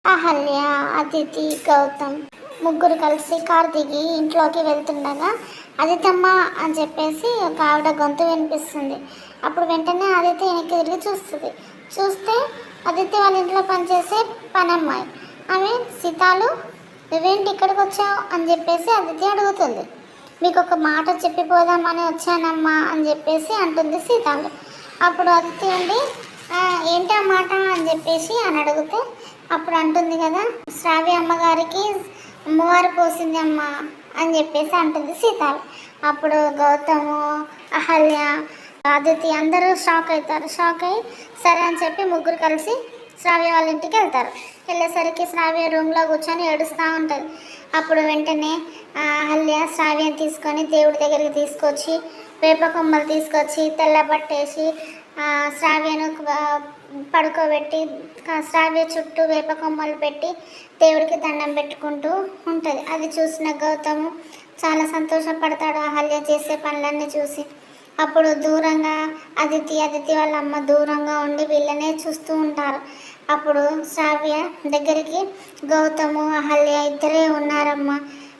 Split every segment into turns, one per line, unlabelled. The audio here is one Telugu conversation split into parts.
అహల్య, అదితి, గౌతమ్ ముగ్గురు కలిసి కారు దిగి ఇంట్లోకి వెళ్తుండగా అదితమ్మ అని చెప్పేసి ఒక ఆవిడ గొంతు వినిపిస్తుంది. అప్పుడు వెంటనే అదితి వెనక్కి తిరిగి చూస్తుంది. చూస్తే అదితి వాళ్ళ ఇంట్లో పనిచేసే పనమ్మాయి. ఆమె సీతాలు నువ్వేంటి ఇక్కడికి వచ్చావు అని చెప్పేసి అదితి అడుగుతుంది. మీకు ఒక మాట చెప్పిపోదామని వచ్చానమ్మా అని చెప్పేసి అంటుంది సీతాలు. అప్పుడు అదితి ఉండి ఏంటి ఆ మాట అని చెప్పేసి అని అడిగితే అప్పుడు అంటుంది కదా, శ్రావ్య అమ్మగారికి అమ్మవారు పోసింది అమ్మ అని చెప్పేసి అంటుంది సీతాలు. అప్పుడు గౌతము, అహల్య, అదితి అందరూ షాక్ అవుతారు. షాక్ అయ్యి సరే అని చెప్పి ముగ్గురు కలిసి శ్రావ్య వాళ్ళ ఇంటికి వెళ్తారు. వెళ్ళేసరికి శ్రావ్య రూమ్లో కూర్చొని ఏడుస్తూ ఉంటుంది. అప్పుడు వెంటనే అహల్య శ్రావ్యని తీసుకొని దేవుడి దగ్గరికి తీసుకొచ్చి వేప కొమ్మలు తీసుకొచ్చి తెల్ల బట్టేసి శ్రావ్యను పడుకోబెట్టి శ్రావ్య చుట్టూ వేప కొమ్మలు పెట్టి దేవుడికి దండం పెట్టుకుంటూ ఉంటుంది. అది చూసిన గౌతము చాలా సంతోషపడతాడు అహల్య చేసే పనులన్నీ చూసి. అప్పుడు దూరంగా అదితి వాళ్ళ అమ్మ దూరంగా ఉండి వీళ్ళనే చూస్తూ ఉంటారు. అప్పుడు శ్రావ్య దగ్గరికి గౌతము, అహల్య ఇద్దరే ఉన్నారమ్మా.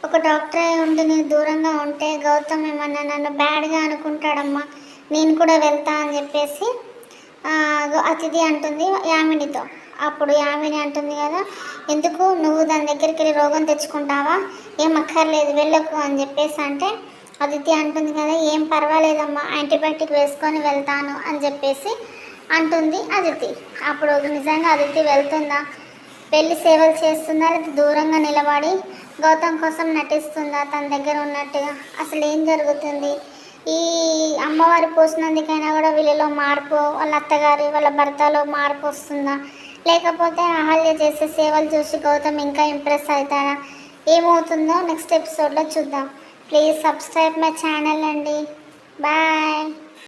ఒక డాక్టరే ఉండి నేను దూరంగా ఉంటే గౌతమ్ ఏమన్నా నన్ను బ్యాడ్గా అనుకుంటాడమ్మా, నేను కూడా వెళ్తా అని చెప్పేసి అతిథి అంటుంది యామినితో. అప్పుడు యామిని అంటుంది కదా, ఎందుకు నువ్వు దాని దగ్గరికి వెళ్ళి రోగం తెచ్చుకుంటావా, ఏం అక్కర్లేదు వెళ్ళకు అని చెప్పేసి అంటే అదితి అంటుంది కదా, ఏం పర్వాలేదమ్మా యాంటీబయాటిక్ వేసుకొని వెళ్తాను అని చెప్పేసి అంటుంది అదితి. అప్పుడు నిజంగా అదితి వెళ్తుందా, పెళ్లి సేవలు చేస్తుందా, లేదా దూరంగా నిలబడి గౌతమ్ కోసం నటిస్తుందా తన దగ్గర ఉన్నట్టుగా, అసలు ఏం జరుగుతుంది? ఈ అమ్మవారి పోసినందుకైనా కూడా వీళ్ళలో మార్పు, వాళ్ళ అత్తగారి వాళ్ళ భర్తలో మార్పు వస్తుందా, లేకపోతే అహల్య చేసే సేవలు చూసి గౌతమ్ ఇంకా ఇంప్రెస్ అవుతారా, ఏమవుతుందో నెక్స్ట్ ఎపిసోడ్లో చూద్దాం. ప్లీజ్ సబ్స్క్రైబ్ మై ఛానల్ అండి. బాయ్.